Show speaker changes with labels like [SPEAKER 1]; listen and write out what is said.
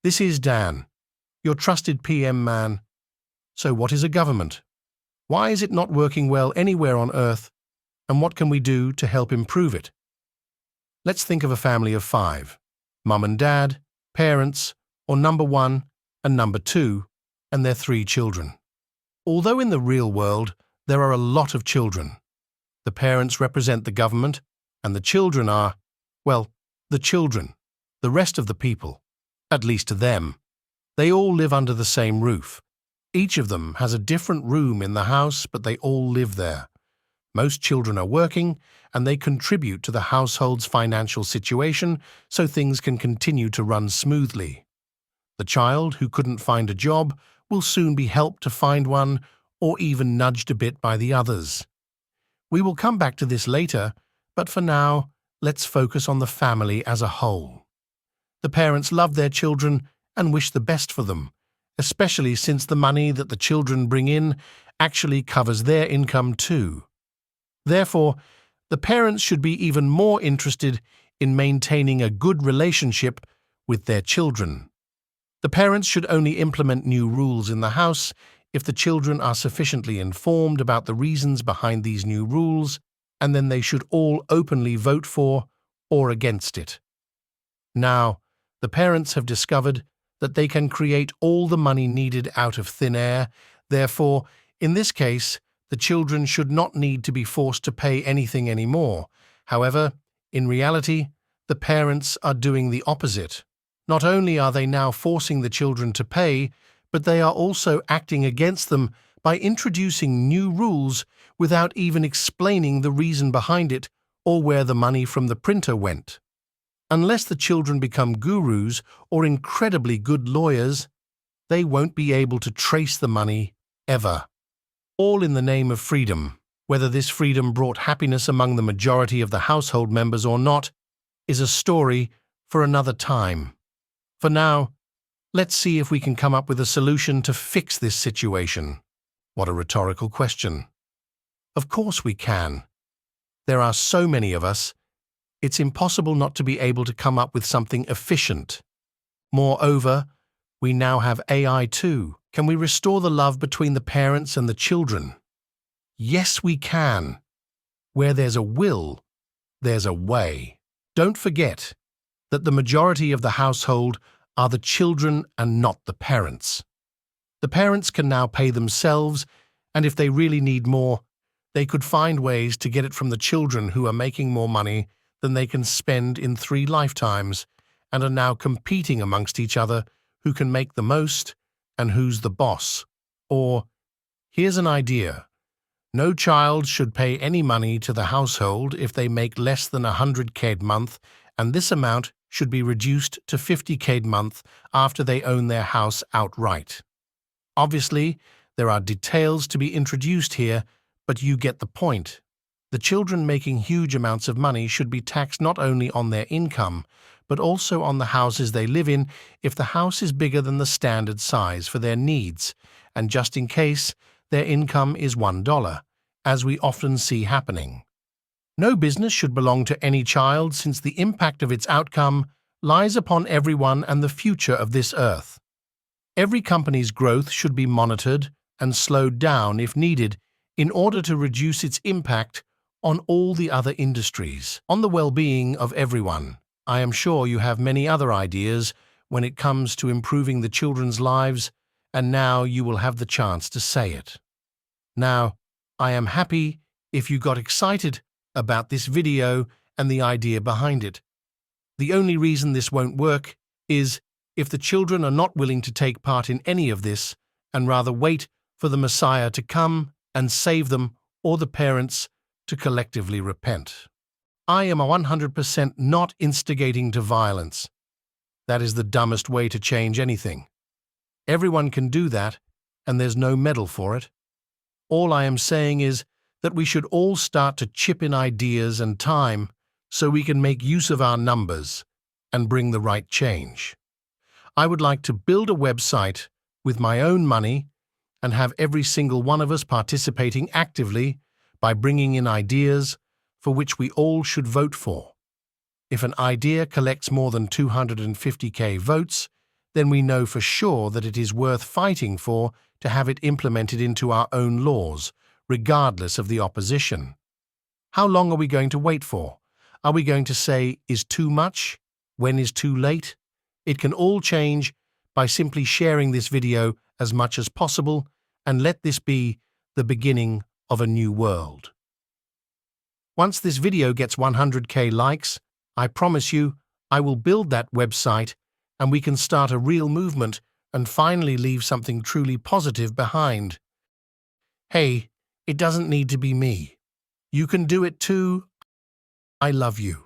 [SPEAKER 1] This is Dan, your trusted PM man. So what is a government? Why is it not working well anywhere on Earth? And what can we do to help improve it? Let's think of a family of 5, mum and dad, parents, or number 1 and number 2, and their 3 children. Although in the real world there are a lot of children, the parents represent the government, and the children are, well, the children, the rest of the people, at least to them. They all live under the same roof. Each of them has a different room in the house, but they all live there. Most children are working, and they contribute to the household's financial situation so things can continue to run smoothly. The child who couldn't find a job will soon be helped to find one, or even nudged a bit by the others. We will come back to this later, but for now, let's focus on the family as a whole. The parents love their children and wish the best for them, especially since the money that the children bring in actually covers their income too. Therefore, the parents should be even more interested in maintaining a good relationship with their children. The parents should only implement new rules in the house if the children are sufficiently informed about the reasons behind these new rules, and then they should all openly vote for or against it. Now, the parents have discovered that they can create all the money needed out of thin air. Therefore, in this case, the children should not need to be forced to pay anything anymore. However, in reality, the parents are doing the opposite. Not only are they now forcing the children to pay, but they are also acting against them by introducing new rules without even explaining the reason behind it or where the money from the printer went. Unless the children become gurus or incredibly good lawyers, they won't be able to trace the money ever. All in the name of freedom. Whether this freedom brought happiness among the majority of the household members or not is a story for another time. For now, let's see if we can come up with a solution to fix this situation. What a rhetorical question. Of course we can. There are so many of us, it's impossible not to be able to come up with something efficient. Moreover, we now have AI too. Can we restore the love between the parents and the children? Yes, we can. Where there's a will, there's a way. Don't forget that the majority of the household are the children and not the parents. The parents can now pay themselves, and if they really need more, they could find ways to get it from the children who are making more money than they can spend in 3 lifetimes and are now competing amongst each other who can make the most and who's the boss. Or, here's an idea. No child should pay any money to the household if they make less than 100K a month, and this amount should be reduced to 50K a month after they own their house outright. Obviously, there are details to be introduced here, but you get the point. The children making huge amounts of money should be taxed not only on their income, but also on the houses they live in if the house is bigger than the standard size for their needs, and just in case, their income is $1, as we often see happening. No business should belong to any child since the impact of its outcome lies upon everyone and the future of this earth. Every company's growth should be monitored and slowed down if needed in order to reduce its impact on all the other industries, on the well-being of everyone. I am sure you have many other ideas when it comes to improving the children's lives, and now you will have the chance to say it. Now, I am happy if you got excited about this video and the idea behind it. The only reason this won't work is if the children are not willing to take part in any of this and rather wait for the Messiah to come and save them or the parents to collectively repent. I am 100% not instigating to violence. That is the dumbest way to change anything. Everyone can do that, and there's no medal for it. All I am saying is that we should all start to chip in ideas and time so we can make use of our numbers and bring the right change. I would like to build a website with my own money and have every single one of us participating actively by bringing in ideas for which we all should vote for. If an idea collects more than 250K votes, then we know for sure that it is worth fighting for to have it implemented into our own laws, regardless of the opposition. How long are we going to wait for? Are we going to say, is too much? When is too late? It can all change by simply sharing this video as much as possible, and let this be the beginning of a new world. Once this video gets 100k likes, I promise you, I will build that website and we can start a real movement and finally leave something truly positive behind. Hey, it doesn't need to be me. You can do it too. I love you.